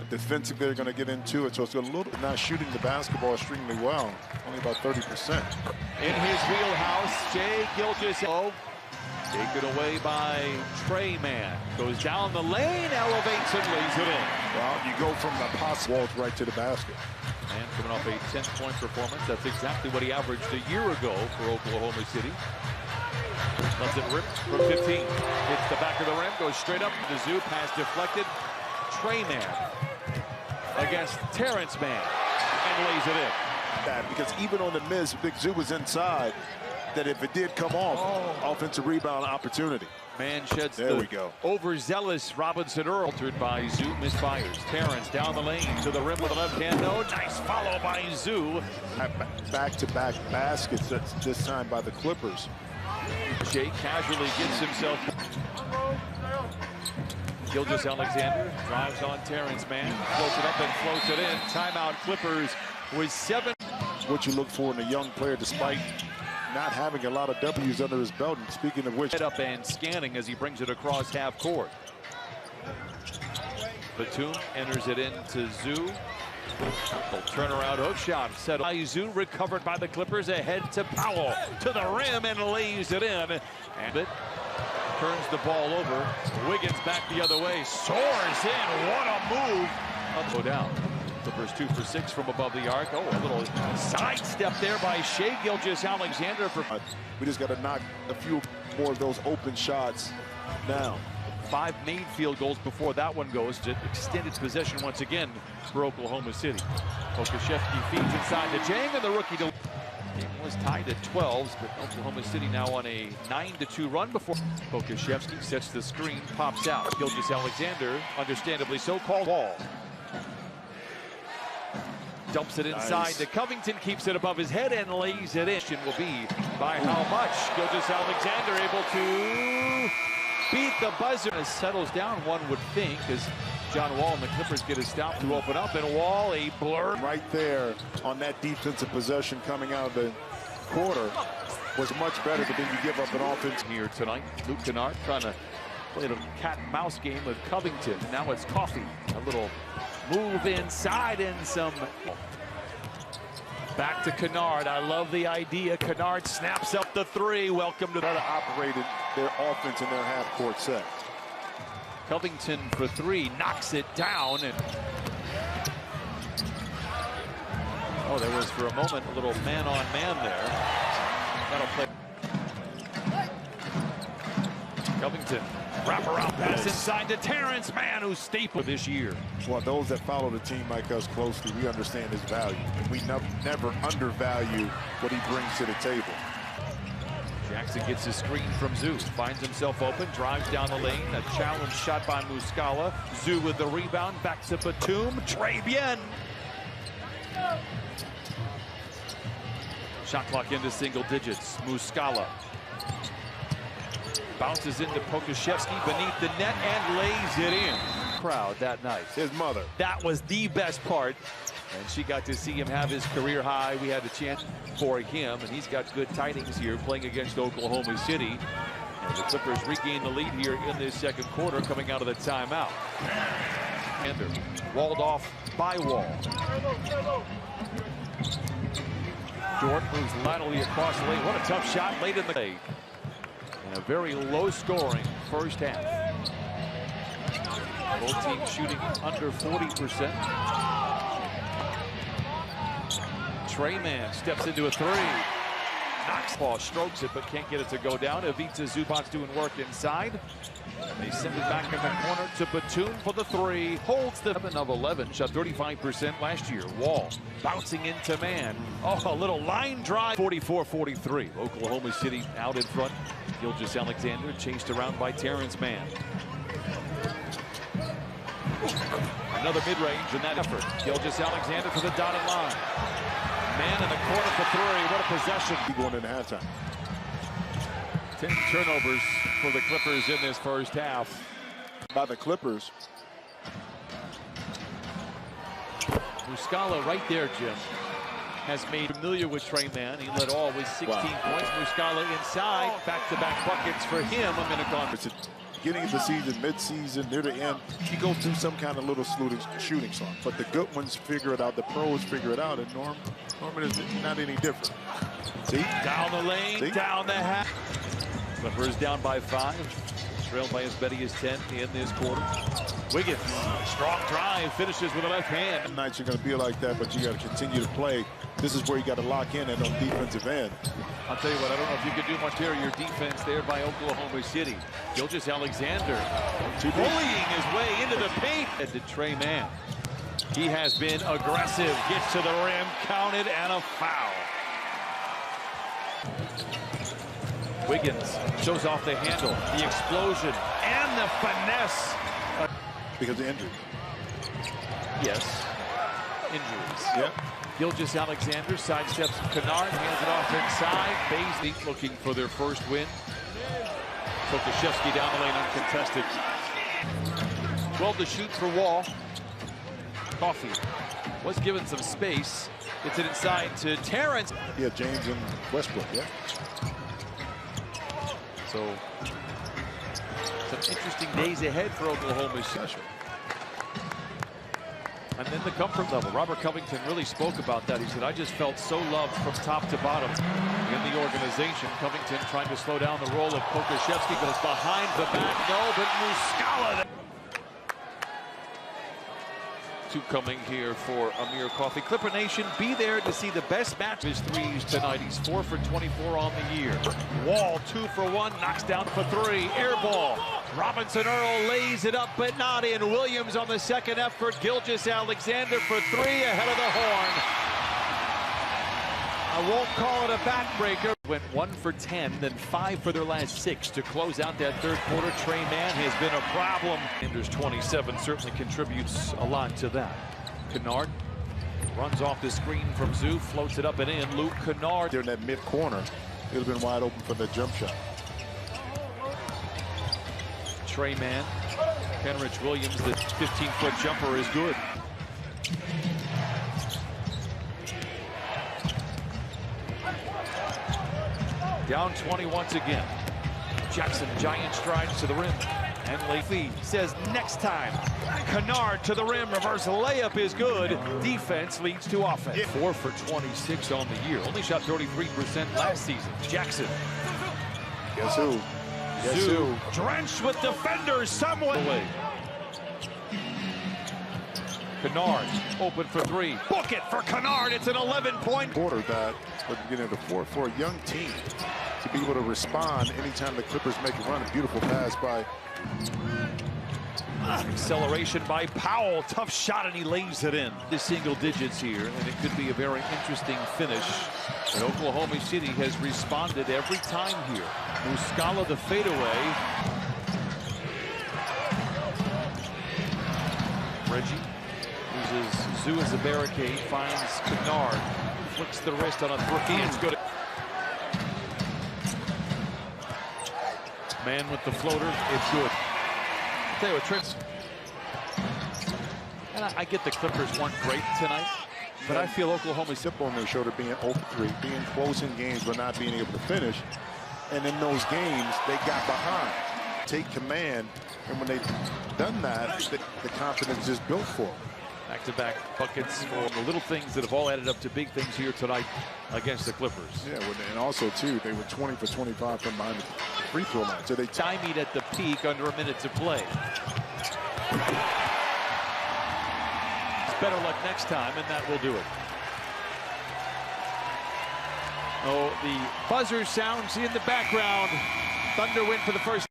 Defensively, they're going to get into it, so it's a little not shooting the basketball extremely well, only about 30%. In his wheelhouse, Shai Gilgeous. Taken away by Tre Mann. Goes down the lane, elevates and lays it in. Well, you go from the pass walls right to the basket. And coming off a 10-point performance, that's exactly what he averaged a year ago for Oklahoma City. Lets it rip from 15. Hits the back of the rim, goes straight up to Zoo. Pass deflected. Tre Mann against Terrence Mann and lays it in. Because even on the miss, Big Zoo was inside. That if it did come off, offensive rebound opportunity. Mann sheds there we go. Overzealous Robinson Earl. Altered by Zoo, misfires. Terrence down the lane to the rim with a left hand. No, nice follow by Zoo. Back-to-back baskets this time by the Clippers. Shai casually gets himself. Gilgeous-Alexander drives on Terrence Mann, floats it up and floats it in. Timeout Clippers with 7. What you look for in a young player, despite not having a lot of W's under his belt. And speaking of which, head up and scanning as he brings it across half court. Batum enters it into Zoo. Turnaround hook shot set by Zoo, recovered by the Clippers. Ahead to Powell to the rim and lays it in. And it turns the ball over. Wiggins back the other way, soars in. What a move! Go down. Clippers 2 for 6 from above the arc. Oh, a little sidestep there by Shai Gilgeous-Alexander. We just got to knock a few more of those open shots down. 5 made field goals before that one goes to extended possession once again for Oklahoma City. Pokusevski feeds inside to Jang, and the rookie game was tied at 12s, but Oklahoma City now on a 9-2 run before Pokusevski sets the screen, pops out. Gilgeous-Alexander, understandably so, called ball. Dumps it inside to Covington, keeps it above his head and lays it in. Will be by how much? Gilgeous-Alexander able to beat the buzzer. As settles down, one would think, as John Wall and the Clippers get a stop to open up, and Wall a blur. Right there on that defensive possession coming out of the quarter was much better, but then you give up an offense. Here tonight, Luke Kennard trying to play a cat and mouse game with Covington. Now it's Coffey, a little move inside and some. Back to Kennard. I love the idea. Kennard snaps up the 3. Welcome to that. Operated their offense in their half-court set. Covington for 3, knocks it down. And oh, there was for a moment a little man-on-man there. That'll play. Covington. Wraparound pass inside to Terrence Mann, who's staple this year. Well, those that follow the team like us closely, we understand his value. And we never undervalue what he brings to the table. Jackson gets his screen from Zoo, finds himself open, drives down the lane. A challenge shot by Muscala. Zoo with the rebound, back to Batum. Tre Mann. Shot clock into single digits. Muscala bounces into Pokusevski beneath the net and lays it in. Crowd that night. His mother. That was the best part. And she got to see him have his career high. We had a chance for him, and he's got good tidings here playing against Oklahoma City. And the Clippers regain the lead here in this second quarter coming out of the timeout. Ander walled off by Wall. Jordan moves laterally across the lane. What a tough shot late in the day. And a very low-scoring first half. Both teams shooting under 40%. Tre Mann steps into a 3. Knocks ball, strokes it, but can't get it to go down. Ivica Zubac doing work inside. They send it back in the corner to Batum for the 3. Holds the 7 of 11. Shot 35% last year. Wall bouncing into Mann. Oh, a little line drive. 44-43. Oklahoma City out in front. Gilgeous-Alexander chased around by Terrence Mann. Another mid-range in that effort. Gilgeous-Alexander to the dotted line. Mann in the corner for 3. What a possession. Going into halftime. 10 turnovers for the Clippers in this first half. By the Clippers. Muscala right there, Jim, has made familiar with Tre Mann. He led all with 16 points. Muscala inside. Back-to-back buckets for him. A minute gone. beginning of the season, mid-season, near the end, you go through some kind of little shooting slump. But the good ones figure it out. The pros figure it out. And Norman is not any different. See? Down the lane, See? down the half. Clippers down by 5. Trailed by as many as 10 in this quarter. Wiggins, strong drive, finishes with a left hand. Some nights are going to be like that, but you got to continue to play. This is where you got to lock in at on defensive end. I'll tell you what, I don't know if you could do much here. Your defense there by Oklahoma City. Gilgeous-Alexander bullying his way into the paint. And to Tre Mann. He has been aggressive, gets to the rim, counted, and a foul. Wiggins shows off the handle, the explosion, and the finesse. Because of injury. Yes, injuries. Yep. Gilgeous-Alexander sidesteps Kennard, hands it off inside. Bays looking for their first win. Pokusevski down the lane uncontested. 12 to shoot for Wall. Coffey was given some space. Gets it inside to Terrence. Yeah, James and Westbrook, yeah. So, some interesting days ahead for Oklahoma City. And then the comfort level. Robert Covington really spoke about that. He said, I just felt so loved from top to bottom in the organization. Covington trying to slow down the roll of Pokusevski, goes behind the back. No, but Muscala. Two coming here for Amir Coffey. Clipper Nation, be there to see the best match. His threes tonight. He's 4 for 24 on the year. Wall 2 for 1, knocks down for 3. Air ball. Robinson Earl lays it up, but not in. Williams on the second effort. Gilgeous-Alexander for 3 ahead of the horn. I won't call it a backbreaker. Went 1 for 10, then 5 for their last 6 to close out that third quarter. Tre Mann has been a problem. Anders 27 certainly contributes a lot to that. Kennard runs off the screen from Zoo, floats it up and in. Luke Kennard. They're in that mid corner. It would have been wide open for the jump shot. Tre Mann, Kenrich Williams, the 15-foot jumper is good. Down 20 once again. Jackson, giant strides to the rim. And Leafy says next time. Kennard to the rim, reverse layup is good. Defense leads to offense. 4 for 26 on the year. Only shot 33% last season. Jackson. Guess who? Guess Zoo, who? drenched with defenders, someone away. Kennard open for 3. Book it for Kennard. It's an 11-point Quarter that at the beginning of the fourth for a young team to be able to respond anytime the Clippers make a run. A beautiful pass by. Acceleration by Powell. Tough shot, and he lays it in. The single digits here, and it could be a very interesting finish. And Oklahoma City has responded every time here. Muscala the fadeaway. Reggie uses Zoo as a barricade, finds Kennard, flicks the wrist on a 3. It's good. Man with the floater, it's good. I'll tell you what, Trent. And I get the Clippers weren't great tonight, but I feel Oklahoma's Chip on their shoulder, being 0-3, being close in games but not being able to finish. And in those games, they got behind, take command, and when they've done that, the confidence is built for them. Back-to-back buckets for the little things that have all added up to big things here tonight against the Clippers. Yeah, and also, too, they were 20 for 25 from behind the free throw line. So they Stymied at the peak under a minute to play. It's better luck next time, and that will do it. Oh, the buzzer sounds in the background. Thunder win for the first.